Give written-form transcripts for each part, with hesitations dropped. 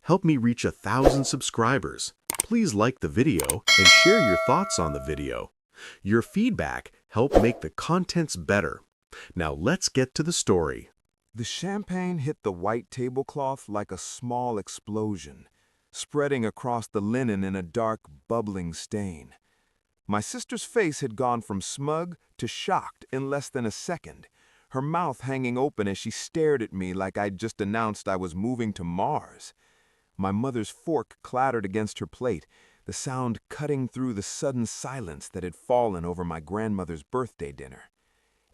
help me reach 1,000 subscribers. Please like the video and share your thoughts on the video. Your feedback helps make the contents better. Now let's get to the story. The champagne hit the white tablecloth like a small explosion, spreading across the linen in a dark, bubbling stain. My sister's face had gone from smug to shocked in less than a second, her mouth hanging open as she stared at me like I'd just announced I was moving to Mars. My mother's fork clattered against her plate, the sound cutting through the sudden silence that had fallen over my grandmother's birthday dinner.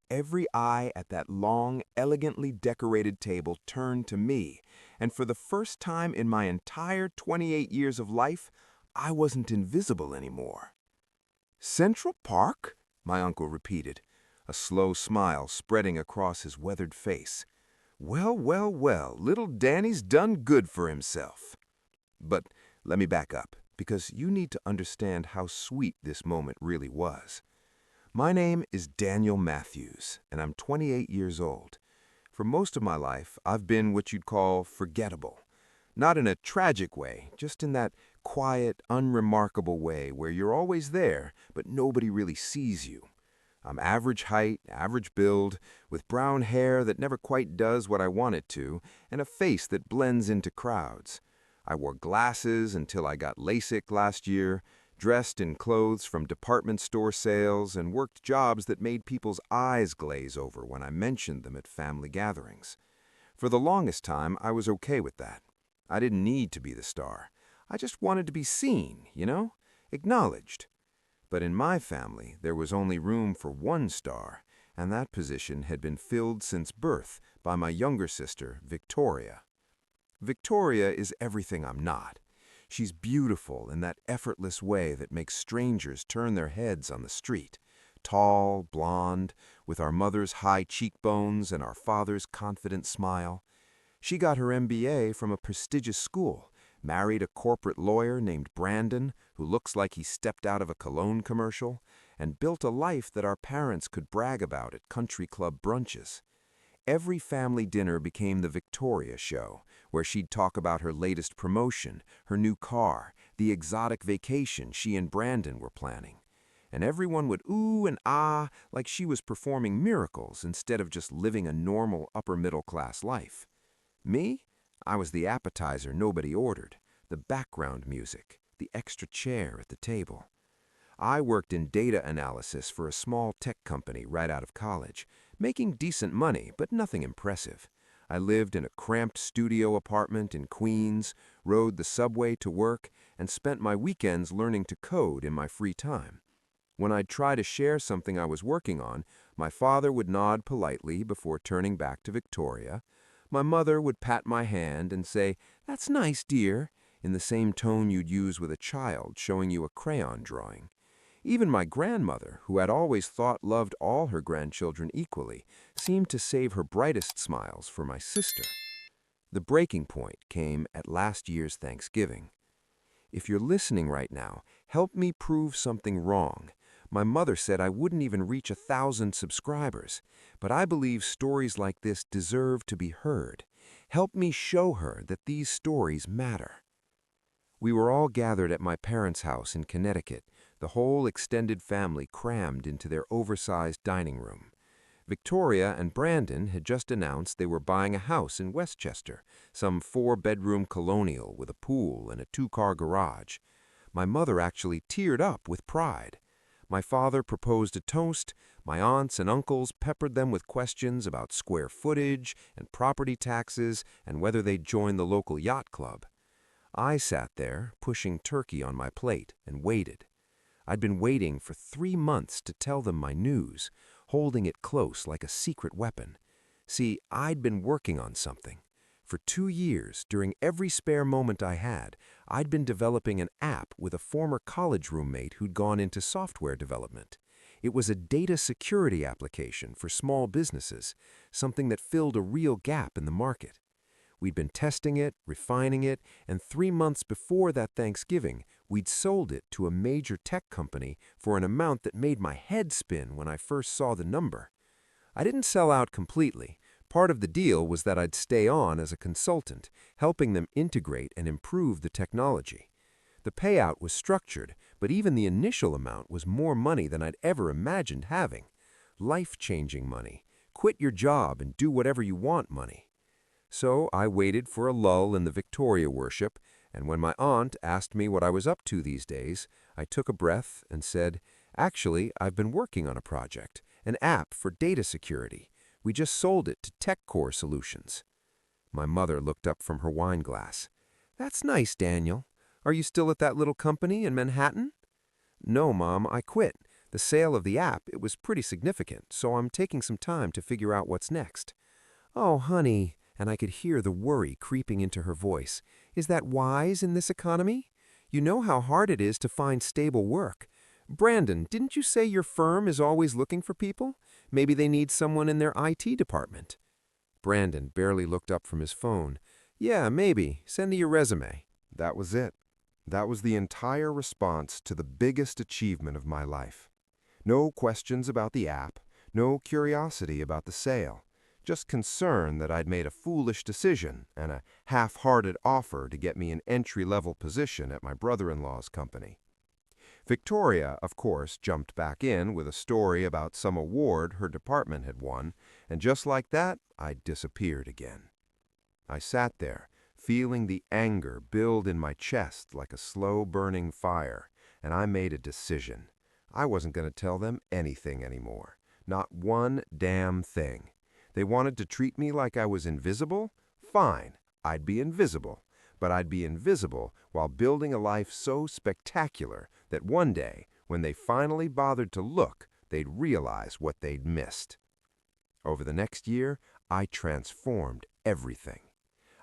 Every eye at that long, elegantly decorated table turned to me, and for the first time in my entire 28 years of life, I wasn't invisible anymore. "Central Park?" my uncle repeated, a slow smile spreading across his weathered face. "Well, well, well, little Danny's done good for himself." But let me back up, because you need to understand how sweet this moment really was. My name is Daniel Matthews, and I'm 28 years old. For most of my life, I've been what you'd call forgettable. Not in a tragic way, just in that quiet, unremarkable way where you're always there, but nobody really sees you. I'm average height, average build, with brown hair that never quite does what I want it to, and a face that blends into crowds. I wore glasses until I got LASIK last year, dressed in clothes from department store sales, and worked jobs that made people's eyes glaze over when I mentioned them at family gatherings. For the longest time, I was okay with that. I didn't need to be the star. I just wanted to be seen, acknowledged. But in my family, there was only room for one star, and that position had been filled since birth by my younger sister, Victoria. Victoria is everything I'm not. She's beautiful in that effortless way that makes strangers turn their heads on the street. Tall, blonde, with our mother's high cheekbones and our father's confident smile. She got her MBA from a prestigious school, married a corporate lawyer named Brandon, who looks like he stepped out of a cologne commercial, and built a life that our parents could brag about at country club brunches. Every family dinner became the Victoria show, where she'd talk about her latest promotion, her new car, the exotic vacation she and Brandon were planning. And everyone would ooh and ah like she was performing miracles instead of just living a normal upper-middle-class life. Me? I was the appetizer nobody ordered, the background music, the extra chair at the table. I worked in data analysis for a small tech company right out of college, making decent money, but nothing impressive. I lived in a cramped studio apartment in Queens, rode the subway to work, and spent my weekends learning to code in my free time. When I'd try to share something I was working on, my father would nod politely before turning back to Victoria. My mother would pat my hand and say, "That's nice, dear," in the same tone you'd use with a child showing you a crayon drawing. Even my grandmother, who had always thought loved all her grandchildren equally, seemed to save her brightest smiles for my sister. The breaking point came at last year's Thanksgiving. If you're listening right now, help me prove something wrong. My mother said I wouldn't even reach 1,000 subscribers, but I believe stories like this deserve to be heard. Help me show her that these stories matter. We were all gathered at my parents' house in Connecticut, the whole extended family crammed into their oversized dining room. Victoria and Brandon had just announced they were buying a house in Westchester, some 4-bedroom colonial with a pool and a 2-car garage. My mother actually teared up with pride. My father proposed a toast, my aunts and uncles peppered them with questions about square footage and property taxes and whether they'd join the local yacht club. I sat there, pushing turkey on my plate, and waited. I'd been waiting for 3 months to tell them my news, holding it close like a secret weapon. See, I'd been working on something. For 2 years, during every spare moment I had, I'd been developing an app with a former college roommate who'd gone into software development. It was a data security application for small businesses, something that filled a real gap in the market. We'd been testing it, refining it, and 3 months before that Thanksgiving, we'd sold it to a major tech company for an amount that made my head spin when I first saw the number. I didn't sell out completely. Part of the deal was that I'd stay on as a consultant, helping them integrate and improve the technology. The payout was structured, but even the initial amount was more money than I'd ever imagined having. Life-changing money. Quit your job and do whatever you want money. So I waited for a lull in the Victoria worship, and when my aunt asked me what I was up to these days, I took a breath and said, "Actually, I've been working on a project, an app for data security. We just sold it to TechCore Solutions." My mother looked up from her wine glass. "That's nice, Daniel. Are you still at that little company in Manhattan?" "No, Mom, I quit. The sale of the app, it was pretty significant, so I'm taking some time to figure out what's next." "Oh, honey," and I could hear the worry creeping into her voice. "Is that wise in this economy? You know how hard it is to find stable work. Brandon, didn't you say your firm is always looking for people? Maybe they need someone in their IT department." Brandon barely looked up from his phone. "Yeah, maybe. Send me your resume." That was it. That was the entire response to the biggest achievement of my life. No questions about the app, no curiosity about the sale, just concern that I'd made a foolish decision and a half-hearted offer to get me an entry-level position at my brother-in-law's company. Victoria, of course, jumped back in with a story about some award her department had won, and just like that, I disappeared again. I sat there, feeling the anger build in my chest like a slow-burning fire, and I made a decision. I wasn't going to tell them anything anymore. Not one damn thing. They wanted to treat me like I was invisible? Fine, I'd be invisible. But I'd be invisible while building a life so spectacular that one day, when they finally bothered to look, they'd realize what they'd missed. Over the next year, I transformed everything.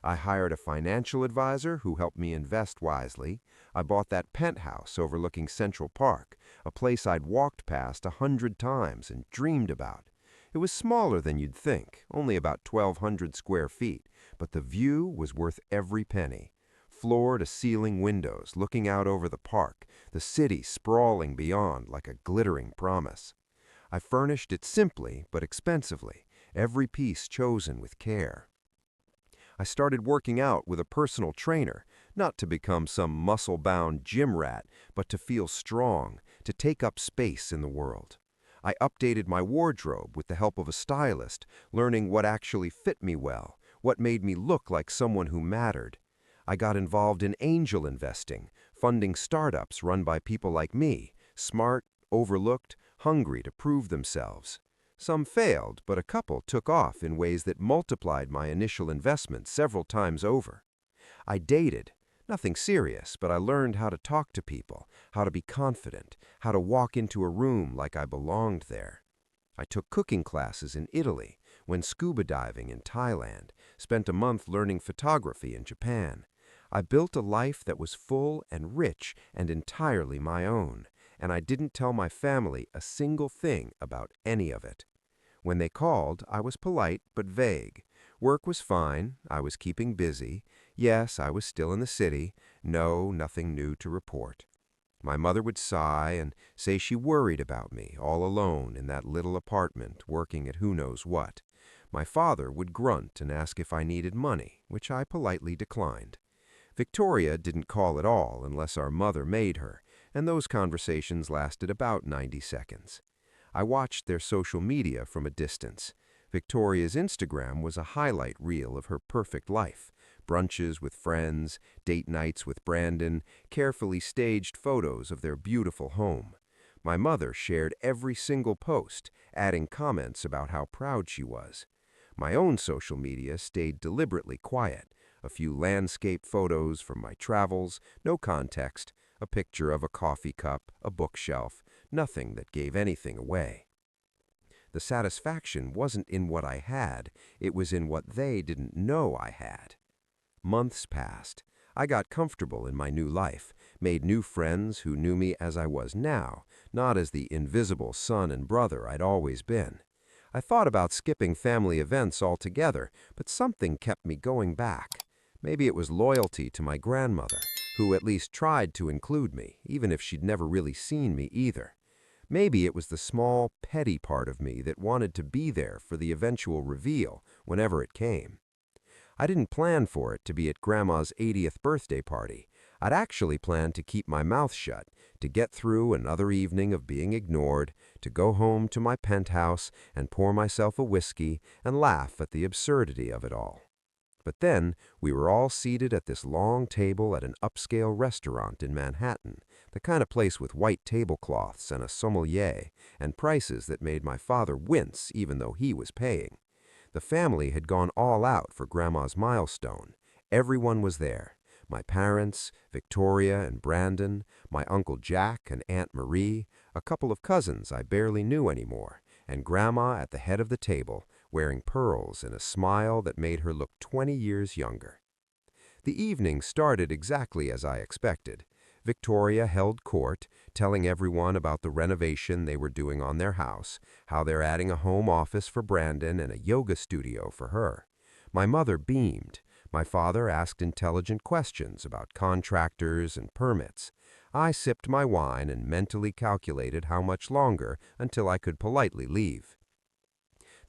I hired a financial advisor who helped me invest wisely. I bought that penthouse overlooking Central Park, a place I'd walked past 100 times and dreamed about. It was smaller than you'd think, only about 1,200 square feet, but the view was worth every penny. Floor-to-ceiling windows looking out over the park, the city sprawling beyond like a glittering promise. I furnished it simply but expensively, every piece chosen with care. I started working out with a personal trainer, not to become some muscle-bound gym rat, but to feel strong, to take up space in the world. I updated my wardrobe with the help of a stylist, learning what actually fit me well, what made me look like someone who mattered. I got involved in angel investing, funding startups run by people like me, smart, overlooked, hungry to prove themselves. Some failed, but a couple took off in ways that multiplied my initial investment several times over. I dated. Nothing serious, but I learned how to talk to people, how to be confident, how to walk into a room like I belonged there. I took cooking classes in Italy, went scuba diving in Thailand, spent a month learning photography in Japan. I built a life that was full and rich and entirely my own, and I didn't tell my family a single thing about any of it. When they called, I was polite but vague. Work was fine, I was keeping busy. Yes, I was still in the city. No, nothing new to report. My mother would sigh and say she worried about me, all alone in that little apartment, working at who knows what. My father would grunt and ask if I needed money, which I politely declined. Victoria didn't call at all unless our mother made her, and those conversations lasted about 90 seconds. I watched their social media from a distance. Victoria's Instagram was a highlight reel of her perfect life. Brunches with friends, date nights with Brandon, carefully staged photos of their beautiful home. My mother shared every single post, adding comments about how proud she was. My own social media stayed deliberately quiet. A few landscape photos from my travels, no context, a picture of a coffee cup, a bookshelf, nothing that gave anything away. The satisfaction wasn't in what I had, it was in what they didn't know I had. Months passed. I got comfortable in my new life, made new friends who knew me as I was now, not as the invisible son and brother I'd always been. I thought about skipping family events altogether, but something kept me going back. Maybe it was loyalty to my grandmother, who at least tried to include me, even if she'd never really seen me either. Maybe it was the small, petty part of me that wanted to be there for the eventual reveal, whenever it came. I didn't plan for it to be at Grandma's 80th birthday party. I'd actually planned to keep my mouth shut, to get through another evening of being ignored, to go home to my penthouse and pour myself a whiskey and laugh at the absurdity of it all. But then we were all seated at this long table at an upscale restaurant in Manhattan, the kind of place with white tablecloths and a sommelier, and prices that made my father wince even though he was paying. The family had gone all out for Grandma's milestone. Everyone was there. My parents, Victoria and Brandon, my Uncle Jack and Aunt Marie, a couple of cousins I barely knew anymore, and Grandma at the head of the table, wearing pearls and a smile that made her look 20 years younger. The evening started exactly as I expected. Victoria held court, telling everyone about the renovation they were doing on their house, how they're adding a home office for Brandon and a yoga studio for her. My mother beamed. My father asked intelligent questions about contractors and permits. I sipped my wine and mentally calculated how much longer until I could politely leave.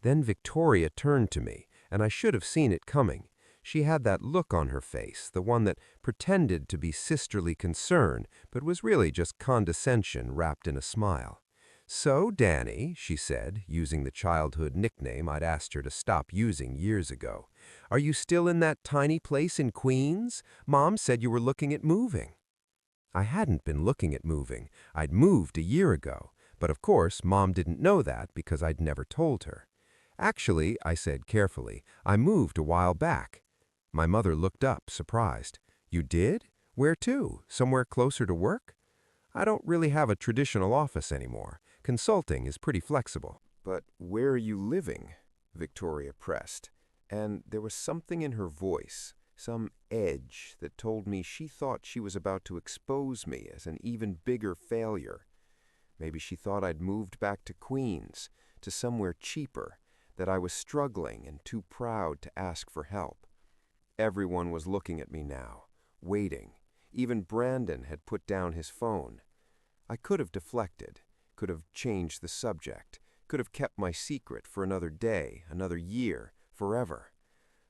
Then Victoria turned to me, and I should have seen it coming. She had that look on her face, the one that pretended to be sisterly concern, but was really just condescension wrapped in a smile. "So, Danny," she said, using the childhood nickname I'd asked her to stop using years ago, "are you still in that tiny place in Queens? Mom said you were looking at moving." I hadn't been looking at moving. I'd moved a year ago, but of course Mom didn't know that because I'd never told her. "Actually," I said carefully, "I moved a while back." My mother looked up, surprised. "You did? Where to? Somewhere closer to work?" "I don't really have a traditional office anymore. Consulting is pretty flexible." "But where are you living?" Victoria pressed, and there was something in her voice, some edge that told me she thought she was about to expose me as an even bigger failure. Maybe she thought I'd moved back to Queens, to somewhere cheaper, that I was struggling and too proud to ask for help. Everyone was looking at me now, waiting. Even Brandon had put down his phone. I could have deflected, could have changed the subject, could have kept my secret for another day, another year, forever.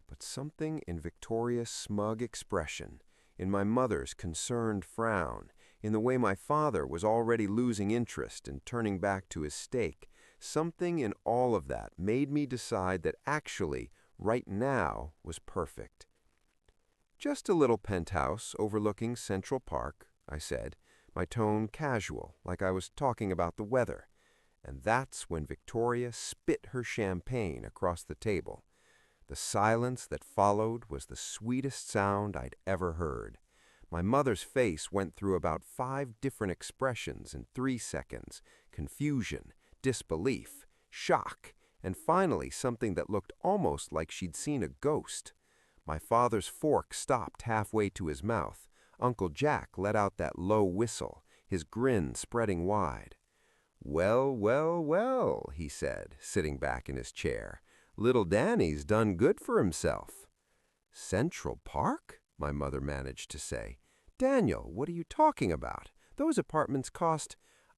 But something in Victoria's smug expression, in my mother's concerned frown, in the way my father was already losing interest and turning back to his steak, something in all of that made me decide that actually, right now, was perfect. "Just a little penthouse overlooking Central Park," I said, my tone casual, like I was talking about the weather. And that's when Victoria spit her champagne across the table. The silence that followed was the sweetest sound I'd ever heard. My mother's face went through about 5 different expressions in 3 seconds: confusion, disbelief, shock, and finally something that looked almost like she'd seen a ghost. My father's fork stopped halfway to his mouth. Uncle Jack let out that low whistle, his grin spreading wide. "Well, well, well," he said, sitting back in his chair. "Little Danny's done good for himself." "Central Park?" my mother managed to say. "Daniel, what are you talking about? Those apartments cost—"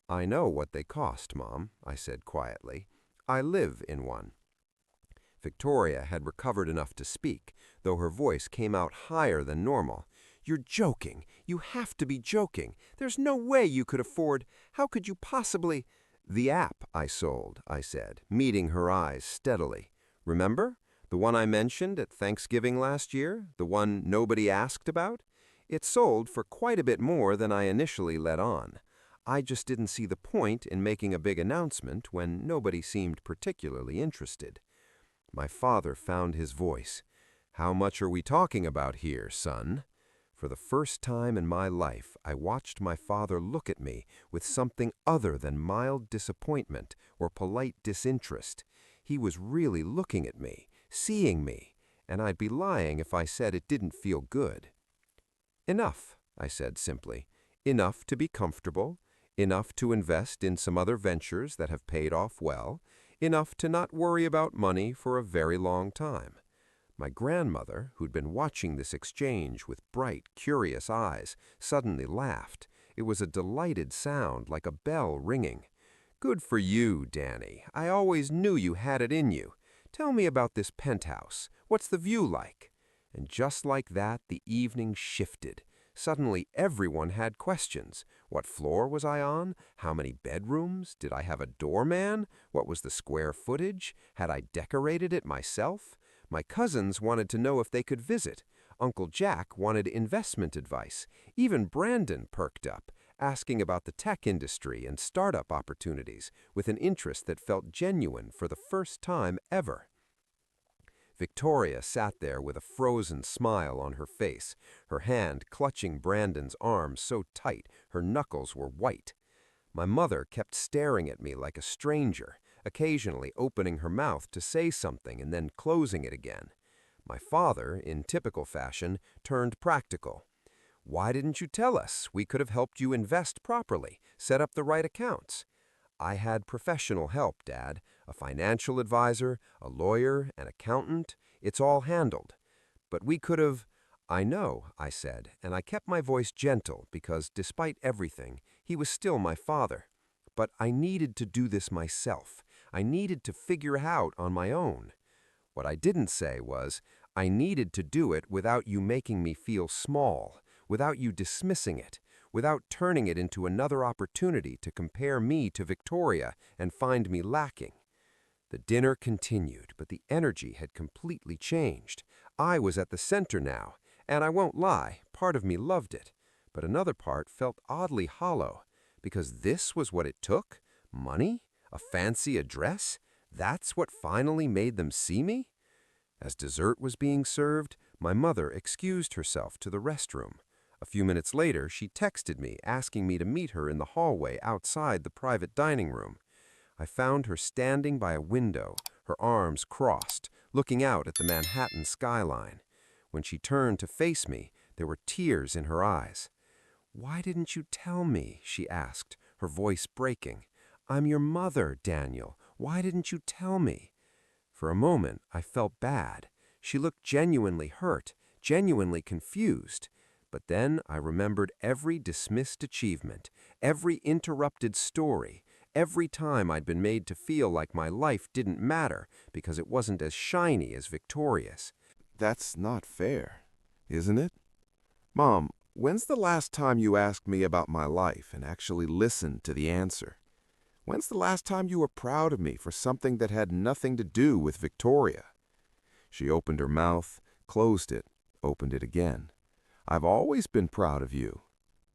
"I know what they cost, Mom," I said quietly. "I live in one." Victoria had recovered enough to speak, though her voice came out higher than normal. "You're joking. You have to be joking. There's no way you could afford— How could you possibly—" "The app I sold," I said, meeting her eyes steadily. "Remember? The one I mentioned at Thanksgiving last year? The one nobody asked about? It sold for quite a bit more than I initially let on. I just didn't see the point in making a big announcement when nobody seemed particularly interested." My father found his voice. "How much are we talking about here, son?" For the first time in my life, I watched my father look at me with something other than mild disappointment or polite disinterest. He was really looking at me, seeing me, and I'd be lying if I said it didn't feel good. "Enough," I said simply. "Enough to be comfortable, enough to invest in some other ventures that have paid off well, enough to not worry about money for a very long time." My grandmother, who'd been watching this exchange with bright, curious eyes, suddenly laughed. It was a delighted sound, like a bell ringing. Good for you, Danny. I always knew you had it in you. Tell me about this penthouse. What's the view like? And just like that, the evening shifted. Suddenly, everyone had questions. What floor was I on? How many bedrooms? Did I have a doorman? What was the square footage? Had I decorated it myself? My cousins wanted to know if they could visit. Uncle Jack wanted investment advice. Even Brandon perked up, asking about the tech industry and startup opportunities with an interest that felt genuine for the first time ever. Victoria sat there with a frozen smile on her face, her hand clutching Brandon's arm so tight her knuckles were white. My mother kept staring at me like a stranger, occasionally opening her mouth to say something and then closing it again. My father, in typical fashion, turned practical. Why didn't you tell us? We could have helped you invest properly, set up the right accounts. I had professional help, Dad. A financial advisor, a lawyer, an accountant. It's all handled. But we could have... I know, I said, and I kept my voice gentle because, despite everything, he was still my father. But I needed to do this myself. I needed to figure it out on my own. What I didn't say was, I needed to do it without you making me feel small, without you dismissing it, without turning it into another opportunity to compare me to Victoria and find me lacking. The dinner continued, but the energy had completely changed. I was at the center now, and I won't lie, part of me loved it, but another part felt oddly hollow, because this was what it took? Money? A fancy address? That's what finally made them see me? As dessert was being served, my mother excused herself to the restroom. A few minutes later, she texted me, asking me to meet her in the hallway outside the private dining room. I found her standing by a window, her arms crossed, looking out at the Manhattan skyline. When she turned to face me, there were tears in her eyes. "Why didn't you tell me?" she asked, her voice breaking. "I'm your mother, Daniel. Why didn't you tell me?" For a moment, I felt bad. She looked genuinely hurt, genuinely confused. But then I remembered every dismissed achievement, every interrupted story, every time I'd been made to feel like my life didn't matter because it wasn't as shiny as Victoria's. That's not fair, isn't it? Mom, when's the last time you asked me about my life and actually listened to the answer? When's the last time you were proud of me for something that had nothing to do with Victoria? She opened her mouth, closed it, opened it again. I've always been proud of you.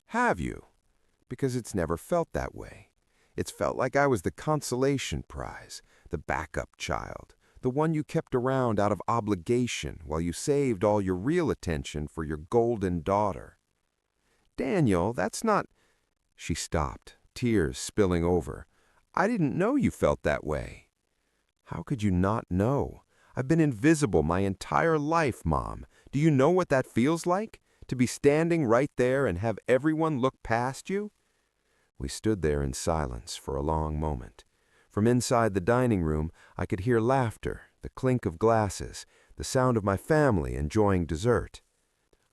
Have you? Because it's never felt that way. It's felt like I was the consolation prize, the backup child, the one you kept around out of obligation while you saved all your real attention for your golden daughter. Daniel, that's not... She stopped, tears spilling over. I didn't know you felt that way. How could you not know? I've been invisible my entire life, Mom. Do you know what that feels like? To be standing right there and have everyone look past you? We stood there in silence for a long moment. From inside the dining room, I could hear laughter, the clink of glasses, the sound of my family enjoying dessert.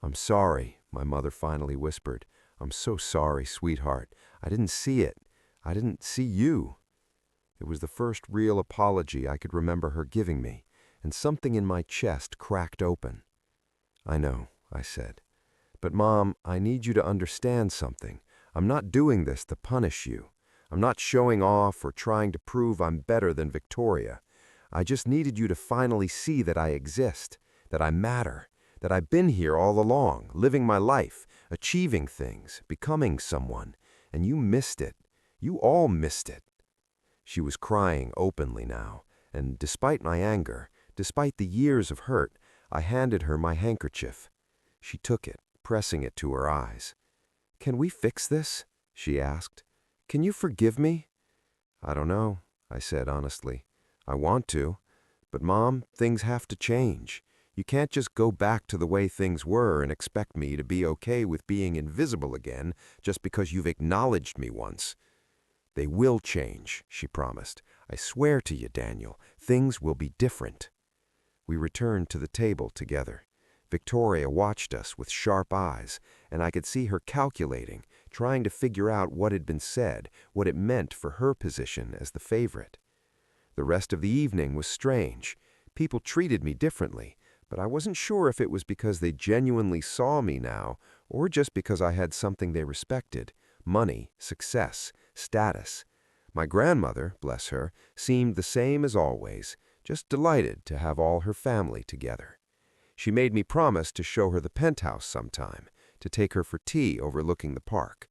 "I'm sorry," my mother finally whispered. "I'm so sorry, sweetheart. I didn't see it. I didn't see you." It was the first real apology I could remember her giving me, and something in my chest cracked open. "I know," I said. "But Mom, I need you to understand something. I'm not doing this to punish you. I'm not showing off or trying to prove I'm better than Victoria. I just needed you to finally see that I exist, that I matter, that I've been here all along, living my life, achieving things, becoming someone, and you missed it. You all missed it." She was crying openly now, and despite my anger, despite the years of hurt, I handed her my handkerchief. She took it, pressing it to her eyes. "Can we fix this?" she asked. "Can you forgive me?" "I don't know," I said honestly. "I want to. But Mom, things have to change. You can't just go back to the way things were and expect me to be okay with being invisible again just because you've acknowledged me once." "They will change," she promised. "I swear to you, Daniel, things will be different." We returned to the table together. Victoria watched us with sharp eyes, and I could see her calculating, trying to figure out what had been said, what it meant for her position as the favorite. The rest of the evening was strange. People treated me differently, but I wasn't sure if it was because they genuinely saw me now or just because I had something they respected: money, success, status. My grandmother, bless her, seemed the same as always, just delighted to have all her family together. She made me promise to show her the penthouse sometime, to take her for tea overlooking the park.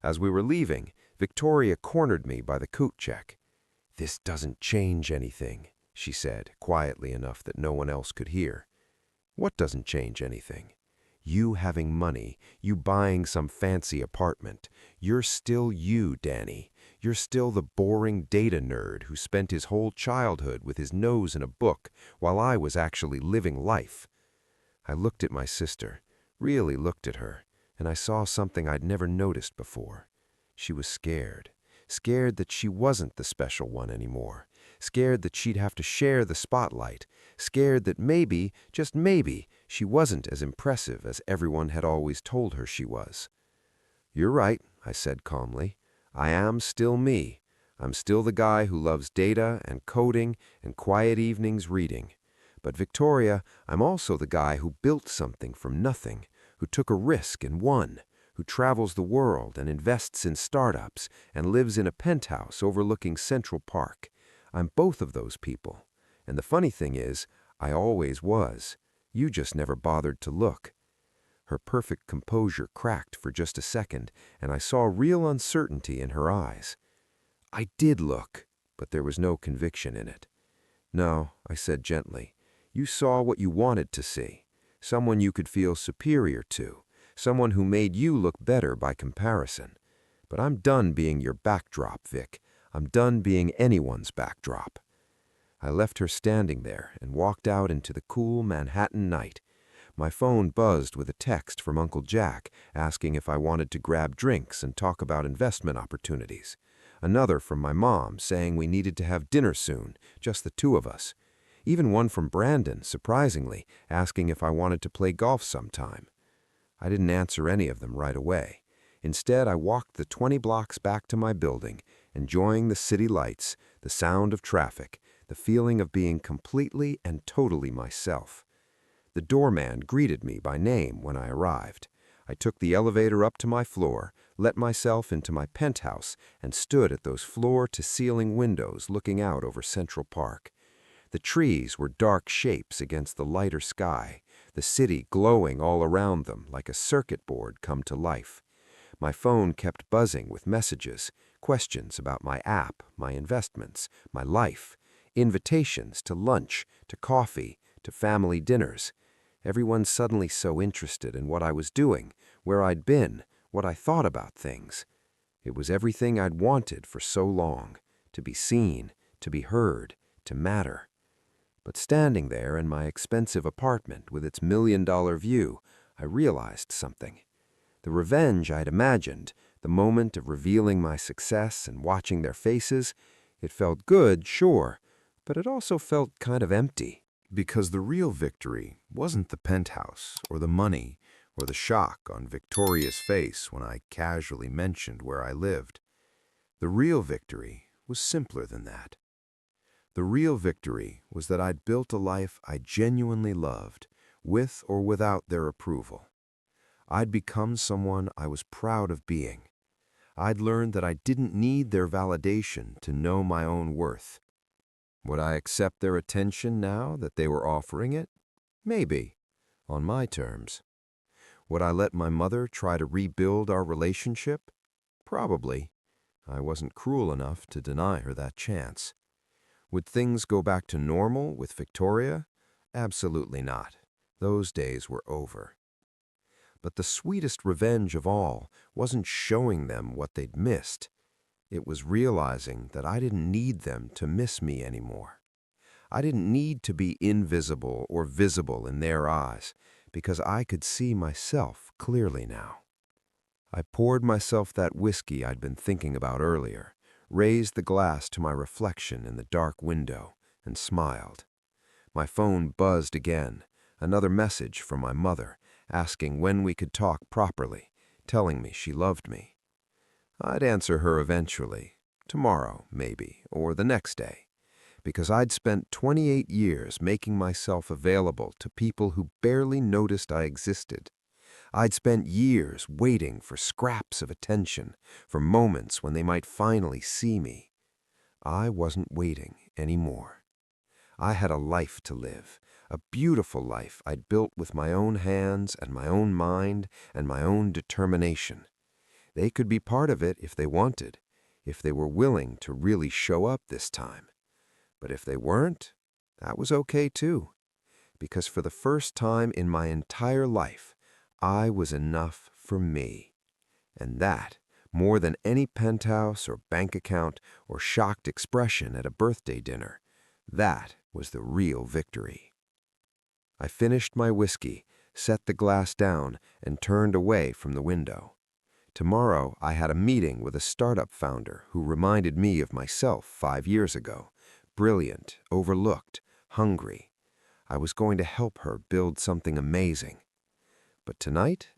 As we were leaving, Victoria cornered me by the coat check. "This doesn't change anything," she said, quietly enough that no one else could hear. "What doesn't change anything?" "You having money, you buying some fancy apartment. You're still you, Danny. You're still the boring data nerd who spent his whole childhood with his nose in a book while I was actually living life." I looked at my sister, really looked at her, and I saw something I'd never noticed before. She was scared. Scared that she wasn't the special one anymore. Scared that she'd have to share the spotlight. Scared that maybe, just maybe, she wasn't as impressive as everyone had always told her she was. "You're right," I said calmly. "I am still me. I'm still the guy who loves data and coding and quiet evenings reading. But Victoria, I'm also the guy who built something from nothing, who took a risk and won, who travels the world and invests in startups and lives in a penthouse overlooking Central Park. I'm both of those people. And the funny thing is, I always was. You just never bothered to look." Her perfect composure cracked for just a second, and I saw real uncertainty in her eyes. I did look, but there was no conviction in it. "No," I said gently. "You saw what you wanted to see. Someone you could feel superior to. Someone who made you look better by comparison. But I'm done being your backdrop, Vic. I'm done being anyone's backdrop." I left her standing there and walked out into the cool Manhattan night. My phone buzzed with a text from Uncle Jack asking if I wanted to grab drinks and talk about investment opportunities. Another from my mom saying we needed to have dinner soon, just the two of us. Even one from Brandon, surprisingly, asking if I wanted to play golf sometime. I didn't answer any of them right away. Instead, I walked the 20 blocks back to my building, enjoying the city lights, the sound of traffic, the feeling of being completely and totally myself. The doorman greeted me by name when I arrived. I took the elevator up to my floor, let myself into my penthouse, and stood at those floor-to-ceiling windows looking out over Central Park. The trees were dark shapes against the lighter sky, the city glowing all around them like a circuit board come to life. My phone kept buzzing with messages, questions about my app, my investments, my life, invitations to lunch, to coffee, to family dinners. Everyone suddenly so interested in what I was doing, where I'd been, what I thought about things. It was everything I'd wanted for so long, to be seen, to be heard, to matter. But standing there in my expensive apartment with its $1,000,000 view, I realized something. The revenge I'd imagined, the moment of revealing my success and watching their faces, it felt good, sure, but it also felt kind of empty. Because the real victory wasn't the penthouse or the money or the shock on Victoria's face when I casually mentioned where I lived. The real victory was simpler than that. The real victory was that I'd built a life I genuinely loved, with or without their approval. I'd become someone I was proud of being. I'd learned that I didn't need their validation to know my own worth. Would I accept their attention now that they were offering it? Maybe, on my terms. Would I let my mother try to rebuild our relationship? Probably. I wasn't cruel enough to deny her that chance. Would things go back to normal with Victoria? Absolutely not. Those days were over. But the sweetest revenge of all wasn't showing them what they'd missed. It was realizing that I didn't need them to miss me anymore. I didn't need to be invisible or visible in their eyes, because I could see myself clearly now. I poured myself that whiskey I'd been thinking about earlier, raised the glass to my reflection in the dark window, and smiled. My phone buzzed again, Another message from my mother, asking when we could talk properly, telling me she loved me. I'd answer her eventually, tomorrow maybe, or the next day, because I'd spent 28 years making myself available to people who barely noticed I existed. I'd spent years waiting for scraps of attention, for moments when they might finally see me. I wasn't waiting anymore. I had a life to live, a beautiful life I'd built with my own hands and my own mind and my own determination. They could be part of it if they wanted, if they were willing to really show up this time. But if they weren't, that was okay too, because for the first time in my entire life, I was enough for me. And that, more than any penthouse or bank account or shocked expression at a birthday dinner, that was the real victory. I finished my whiskey, set the glass down, and turned away from the window. Tomorrow, I had a meeting with a startup founder who reminded me of myself 5 years ago. Brilliant, overlooked, hungry. I was going to help her build something amazing. But tonight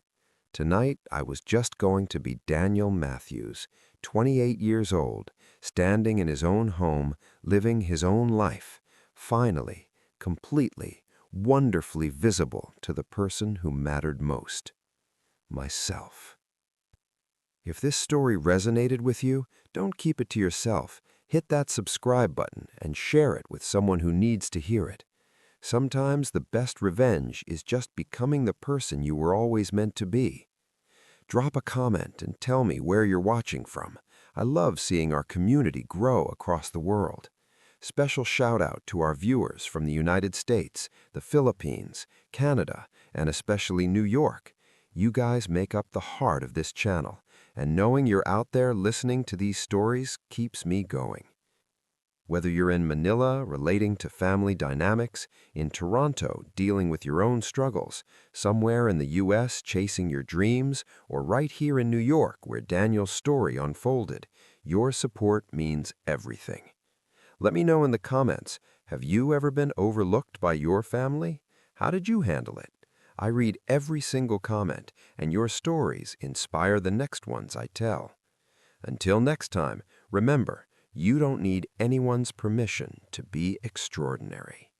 I was just going to be Daniel Matthews, 28 years old, standing in his own home, living his own life, finally, completely, wonderfully visible to the person who mattered most. Myself. If this story resonated with you, don't keep it to yourself. Hit that subscribe button and share it with someone who needs to hear it. Sometimes the best revenge is just becoming the person you were always meant to be. Drop a comment and tell me where you're watching from. I love seeing our community grow across the world. Special shout out to our viewers from the United States, the Philippines, Canada, and especially New York. You guys make up the heart of this channel, and knowing you're out there listening to these stories keeps me going. Whether you're in Manila relating to family dynamics, in Toronto dealing with your own struggles, somewhere in the US chasing your dreams, or right here in New York where Daniel's story unfolded, your support means everything. Let me know in the comments, have you ever been overlooked by your family? How did you handle it? I read every single comment, and your stories inspire the next ones I tell. Until next time, remember, you don't need anyone's permission to be extraordinary.